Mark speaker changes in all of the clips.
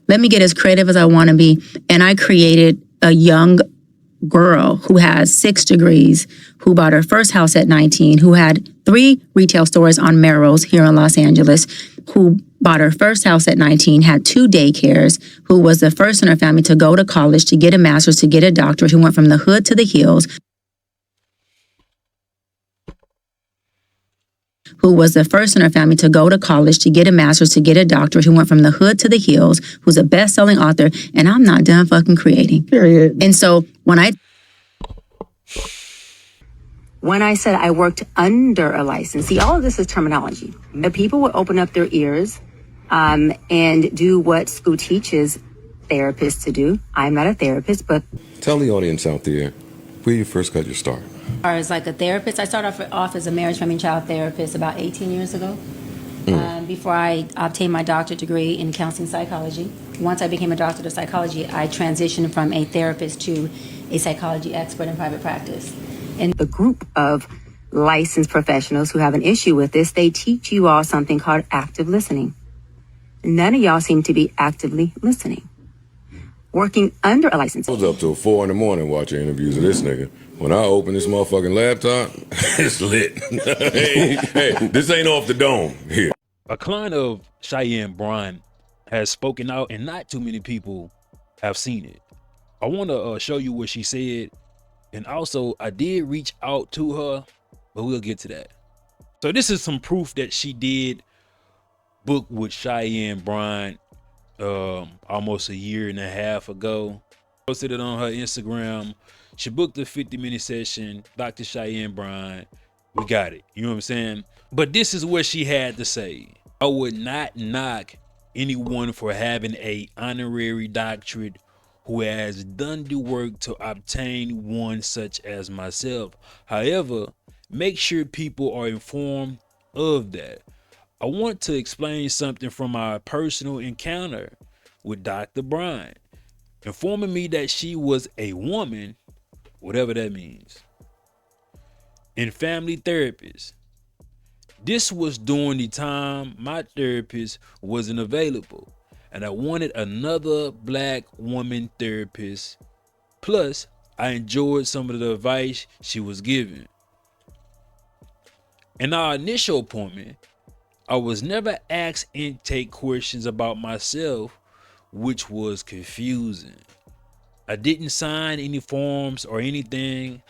Speaker 1: let me get as creative as I want to be. And I created a young girl who has 6 degrees, who bought her first house at 19, who had 3 retail stores on Melrose here in Los Angeles, who bought her first house at 19, had 2 daycares, who was the first in her family to go to college, to get a master's, to get a doctorate, who went from the hood to the hills, who was the first in her family to go to college, to get a master's, to get a doctorate, who went from the hood to the hills, who's a best-selling author, and I'm not done fucking creating. Period. And so when I said I worked under a license, see, all of this is terminology. The people would open up their ears and do what school teaches therapists to do. I'm not a therapist, but...
Speaker 2: Tell the audience out there where you first got your start.
Speaker 1: As like a therapist, I started off as a marriage, family, and child therapist about 18 years ago. Before I obtained my doctorate degree in counseling psychology. Once I became a doctor of psychology, I transitioned from a therapist to a psychology expert in private practice. And the group of licensed professionals who have an issue with this, they teach you all something called active listening. None of y'all seem to be actively listening. Working under a license.
Speaker 2: I was up till 4 in the morning watching interviews of this nigga. When I open this motherfucking laptop, it's lit. hey, this ain't off the dome here.
Speaker 3: A client of Cheyenne Bryant has spoken out, and not too many people have seen it. I want to show you what she said, and also I did reach out to her, but we'll get to that. So this is some proof that she did book with Cheyenne Bryant almost a year and a half ago. Posted it on her Instagram. She booked a 50-minute session, Dr. Cheyenne Bryant. We got it. You know what I'm saying? But this is what she had to say. I would not knock anyone for having a honorary doctorate who has done the work to obtain one, such as myself. However, make sure people are informed of that. I want to explain something from my personal encounter with Dr. Bryant, informing me that she was a woman, whatever that means, and family therapist. This was during the time my therapist wasn't available, and I wanted another black woman therapist. Plus, I enjoyed some of the advice she was giving. In our initial appointment, I was never asked intake questions about myself, which was confusing. I didn't sign any forms or anything.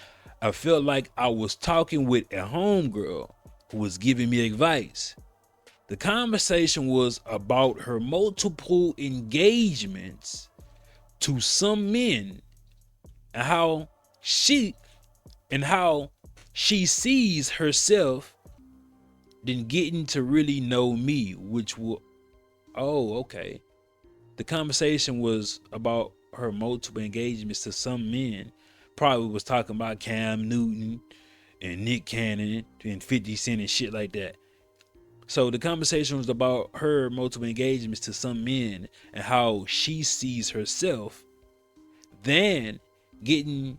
Speaker 3: I felt like I was talking with a homegirl who was giving me advice. The conversation was about her multiple engagements to some men and how she sees herself, then getting to really know me, which will, okay. The conversation was about her multiple engagements to some men. Probably was talking about Cam Newton and Nick Cannon and 50 Cent and shit like that. So the conversation was about her multiple engagements to some men and how she sees herself, then getting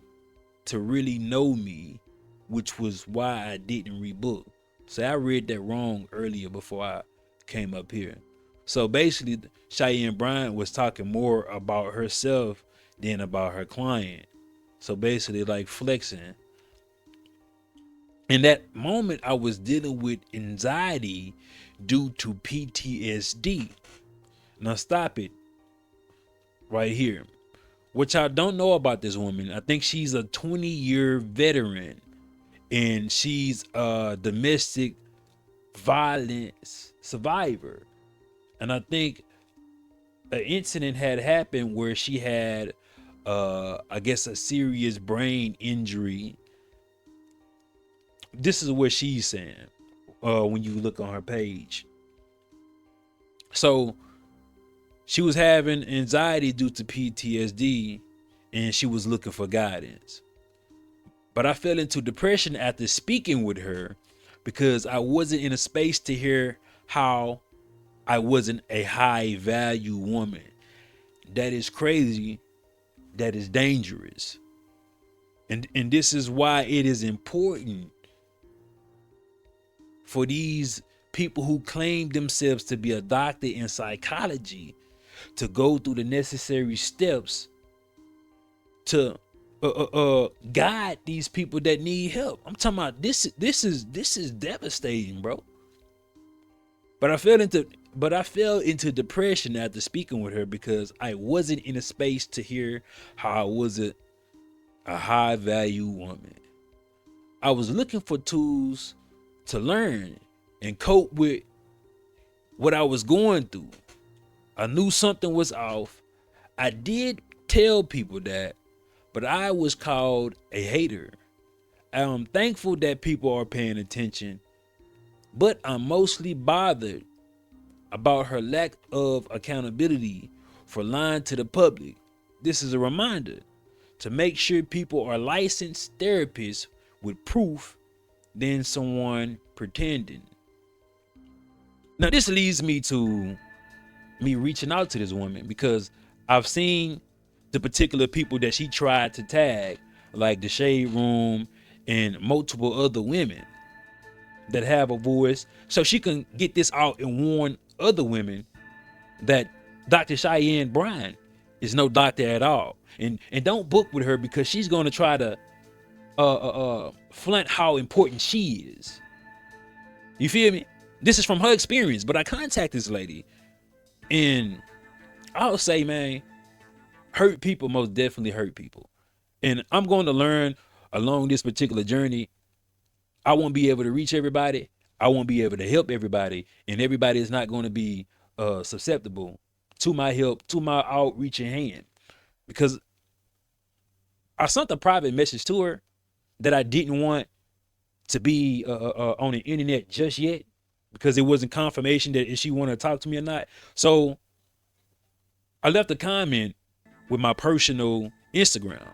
Speaker 3: to really know me, which was why I didn't rebook. So I read that wrong earlier before I came up here. So basically, Cheyenne Bryant was talking more about herself than about her client. So basically, like flexing. In that moment, I was dealing with anxiety due to PTSD. Now stop it right here. What y'all don't know about this woman, I think she's a 20-year veteran, and she's a domestic violence survivor. And I think an incident had happened where she had, I guess, a serious brain injury. This is what she's saying when you look on her page. So she was having anxiety due to PTSD, and she was looking for guidance. But I fell into depression after speaking with her because I wasn't in a space to hear how I wasn't a high value woman. That is crazy. That is dangerous. And this is why it is important for these people who claim themselves to be a doctor in psychology to go through the necessary steps to guide these people that need help. I'm talking about this is devastating, bro. But I fell into depression after speaking with her because I wasn't in a space to hear how I wasn't a high value woman. I was looking for tools to learn and cope with what I was going through. I knew something was off. I did tell people that, but I was called a hater. I'm thankful that people are paying attention, but I'm mostly bothered about her lack of accountability for lying to the public. This is a reminder to make sure people are licensed therapists with proof than someone pretending. Now, this leads me to me reaching out to this woman because I've seen the particular people that she tried to tag, like the Shade Room and multiple other women that have a voice, so she can get this out and warn other women that Dr. Cheyenne Bryant is no doctor at all, and don't book with her because she's going to try to flaunt how important she is. You feel me? This is from her experience, but I contacted this lady, and I'll say, man, hurt people most definitely hurt people, and I'm going to learn along this particular journey. I won't be able to reach everybody. I won't be able to help everybody, and everybody is not going to be susceptible to my help, to my outreaching hand, because I sent a private message to her that I didn't want to be on the internet just yet, because it wasn't confirmation that if she wanted to talk to me or not. So I left a comment with my personal Instagram,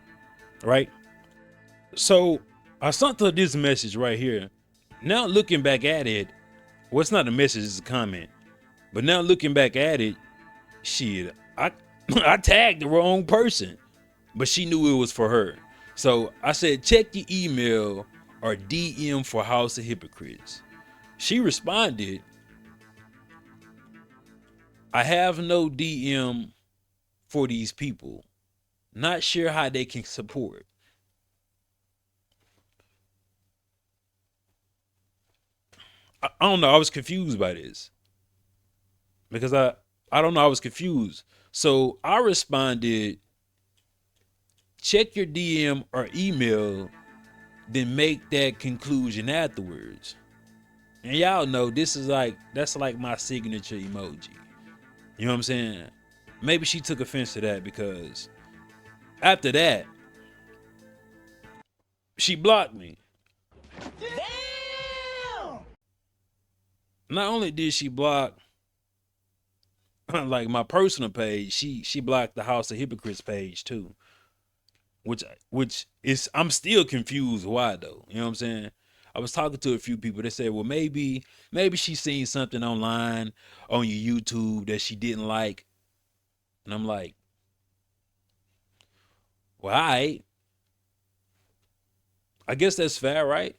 Speaker 3: right? So I sent her this message right here. Now looking back at it, well, it's not a message, it's a comment. But now looking back at it, shit, I I tagged the wrong person, but she knew it was for her. So I said, check your email or DM for House of Hypocrites. She responded, I have no DM for these people. Not sure how they can support. I don't know. I was confused by this because I don't know. I was confused. So I responded, check your DM or email, then make that conclusion afterwards. And y'all know this is that's like my signature emoji. You know what I'm saying? Maybe she took offense to that because after that, she blocked me. Damn! Not only did she block like my personal page, she blocked the House of Hypocrites page too. Which is, I'm still confused why though. You know what I'm saying? I was talking to a few people that said, well, maybe she's seen something online on your YouTube that she didn't like. And I'm like, well, I guess that's fair, right?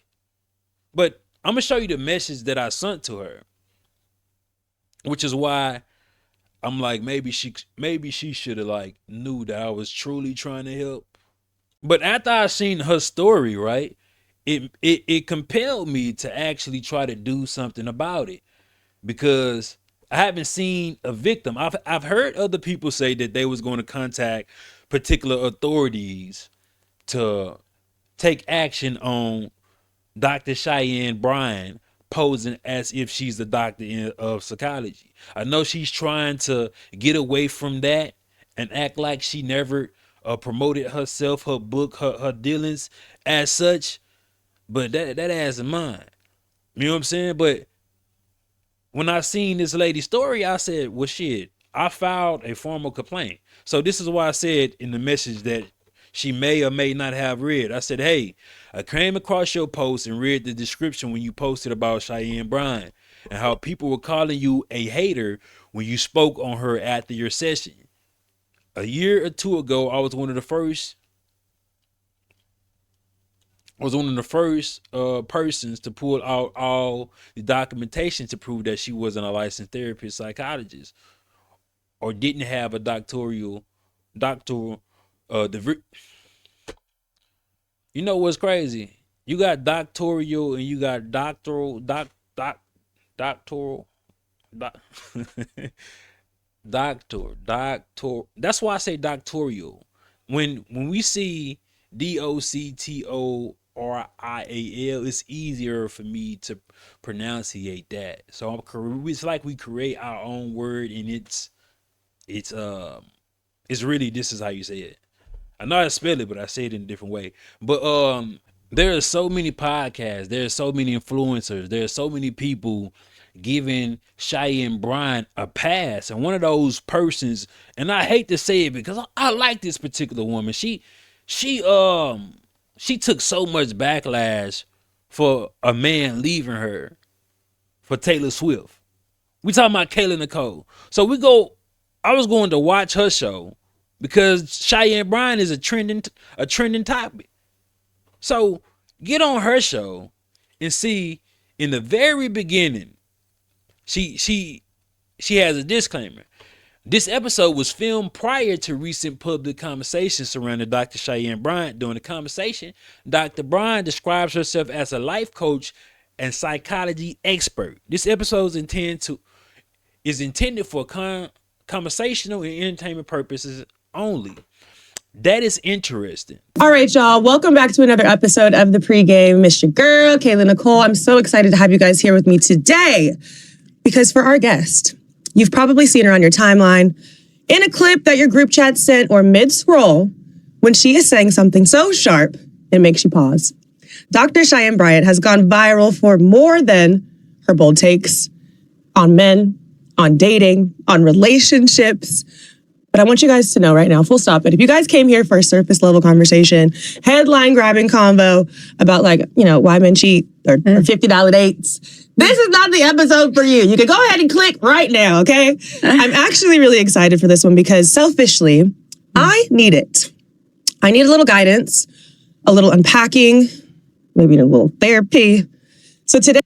Speaker 3: But I'm gonna show you the message that I sent to her, which is why I'm like, maybe she should have like knew that I was truly trying to help. But after I seen her story, right, it compelled me to actually try to do something about it, because I haven't seen a victim. I've heard other people say that they was going to contact particular authorities to take action on Dr. Cheyenne Bryant posing as if she's the doctor of psychology. I know she's trying to get away from that and act like she never promoted herself, her book, her dealings as such, but that ass is mine. You know what I'm saying? But when I seen this lady's story, I said, well, shit, I filed a formal complaint. So this is why I said in the message that she may or may not have read. I said, hey, I came across your post and read the description when you posted about Cheyenne Bryant and how people were calling you a hater when you spoke on her after your session. A year or two ago, I was one of the first persons to pull out all the documentation to prove that she wasn't a licensed therapist psychologist. or didn't have a doctoral degree. You know what's crazy? You got doctoral and you got doctoral, doctoral, doc, doctor. That's why I say doctoral. When we see doctorial, it's easier for me to pronunciate that. So it's like we create our own word, and it's really, this is how you say it. I know how to spell it, but I say it in a different way. But there are so many podcasts, there are so many influencers, there are so many people giving Cheyenne Bryant a pass. And one of those persons, and I hate to say it because I like this particular woman. She took so much backlash for a man leaving her for Taylor Swift. We talking about Kayla Nicole. So I was going to watch her show because Cheyenne Bryant is a trending topic. So get on her show and see in the very beginning, she has a disclaimer. This episode was filmed prior to recent public conversations surrounding Dr. Cheyenne Bryant. During the conversation, Dr. Bryant describes herself as a life coach and psychology expert. This episode is intended for conversational and entertainment purposes only. That is interesting.
Speaker 4: All right, y'all. Welcome back to another episode of The Pregame. Miss your girl, Kayla Nicole. I'm so excited to have you guys here with me today because for our guest, you've probably seen her on your timeline in a clip that your group chat sent or mid-scroll when she is saying something so sharp it makes you pause. Dr. Cheyenne Bryant has gone viral for more than her bold takes on men, on dating, on relationships. But I want you guys to know right now, full stop, that if you guys came here for a surface level conversation, headline grabbing convo about why men cheat or $50 dates, this is not the episode for you. You can go ahead and click right now, okay? I'm actually really excited for this one because selfishly, I need it. I need a little guidance, a little unpacking, maybe a little therapy. So today,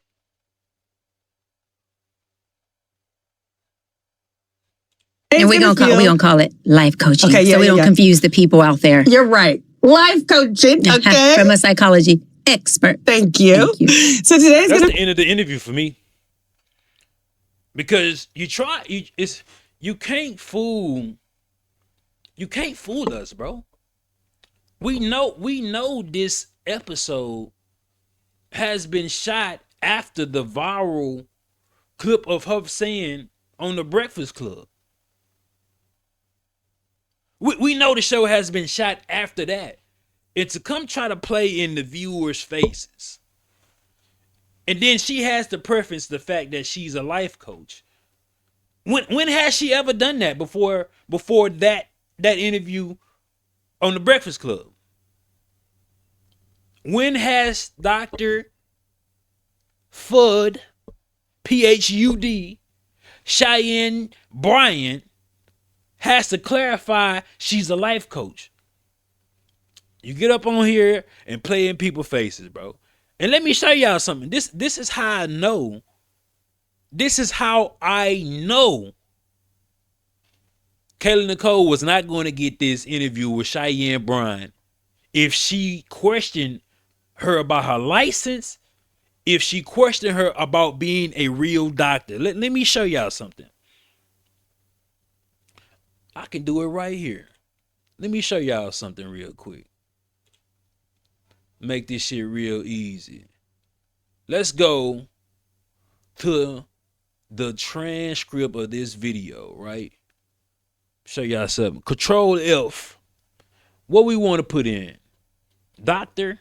Speaker 1: and we're gonna call it life coaching,
Speaker 4: okay,
Speaker 1: so we don't confuse the people out there.
Speaker 4: You're right. Life coaching, okay?
Speaker 1: From a psychology expert.
Speaker 4: Thank you.
Speaker 1: Thank you.
Speaker 4: So today's
Speaker 3: That's
Speaker 4: gonna
Speaker 3: the end of the interview for me. Because you can't fool us, bro. We know this episode has been shot after the viral clip of her saying on the Breakfast Club. We know the show has been shot after that. And to come try to play in the viewers' faces. And then she has to preference the fact that she's a life coach. When has she ever done that before that interview on the Breakfast Club? When has Dr. Fudd, PhD, Cheyenne Bryant has to clarify she's a life coach? You get up on here and play in people's faces, bro. And let me show y'all something. This is how I know. This is how I know Kayla Nicole was not going to get this interview with Cheyenne Bryant if she questioned her about her license, if she questioned her about being a real doctor. Let me show y'all something. I can do it right here. Let me show y'all something real quick. Make this shit real easy. Let's go to the transcript of this video, right? Show y'all something. Control F. What we want to put in? Doctor.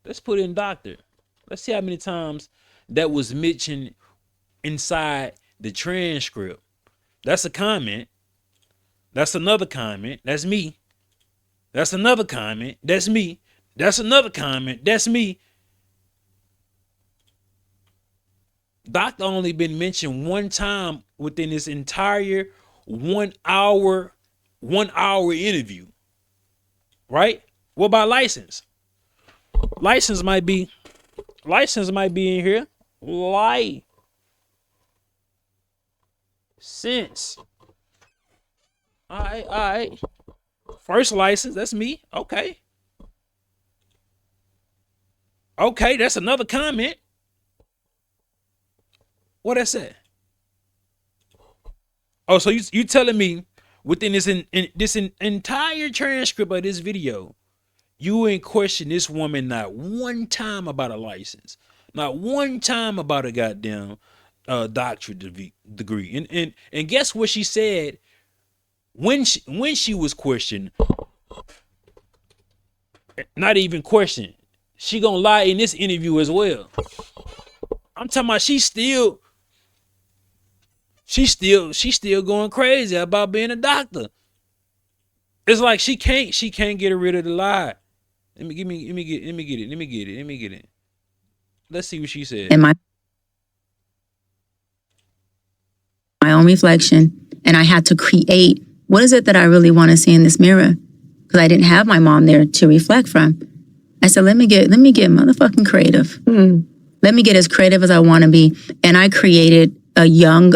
Speaker 3: Let's put in doctor. Let's see how many times that was mentioned inside the transcript. That's a comment. That's another comment. That's me. That's another comment. That's me. That's another comment. That's me. Doctor only been mentioned one time within this entire 1 hour interview. Right? What about license? License might be in here. License. All right, all right. First license, that's me. Okay. Okay, that's another comment. What that say? Oh, so you telling me within this entire transcript of this video, you ain't question this woman not one time about a license, not one time about a goddamn doctorate degree. And guess what she said when she was questioned? Not even questioned. She gonna lie in this interview as well. I'm talking about she's still going crazy about being a doctor. It's like she can't get rid of the lie. Let me get it. Let's see what she said.
Speaker 1: In my own reflection, and I had to create what is it that I really want to see in this mirror, because I didn't have my mom there to reflect from. I said, let me get motherfucking creative. Let me get as creative as I want to be. And I created a young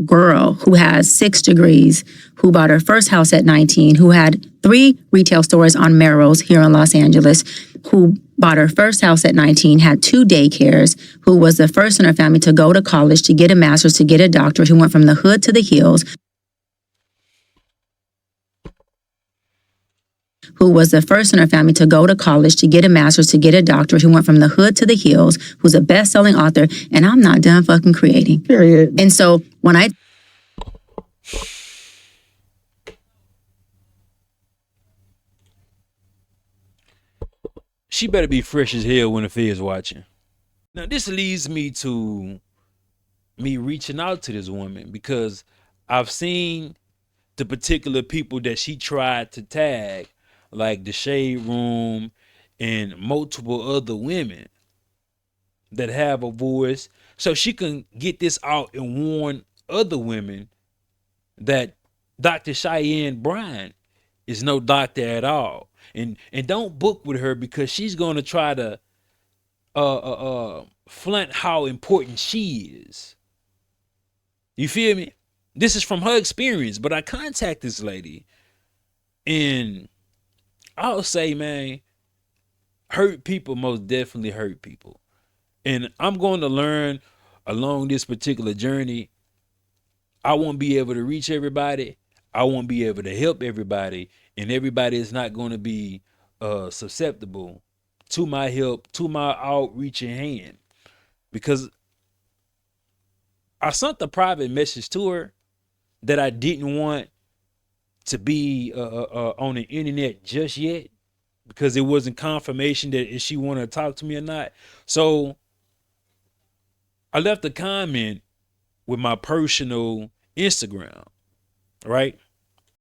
Speaker 1: girl who has 6 degrees, who bought her first house at 19, who had 3 retail stores on Melrose here in Los Angeles, who bought her first house at 19, had 2 daycares, who was the first in her family to go to college, to get a master's, to get a doctorate, who went from the hood to the hills, who was the first in her family to go to college, to get a master's, to get a doctorate, who went from the hood to the hills, who's a best-selling author, and I'm not done fucking creating.
Speaker 4: Period.
Speaker 1: And so when I...
Speaker 3: She better be fresh as hell when the feds watching. Now this leads me to me reaching out to this woman, because I've seen the particular people that she tried to tag, like the Shade Room and multiple other women that have a voice, so she can get this out and warn other women that Dr. Cheyenne Bryant is no doctor at all. And don't book with her, because she's going to try to flaunt how important she is. You feel me? This is from her experience, but I contact this lady, and I'll say, man, hurt people most definitely hurt people. And I'm going to learn along this particular journey. I won't be able to reach everybody. I won't be able to help everybody, and everybody is not going to be susceptible to my help, to my outreaching hand, because I sent a private message to her that I didn't want to be on the internet just yet, because it wasn't confirmation that if she wanted to talk to me or not. So I left a comment with my personal Instagram, right?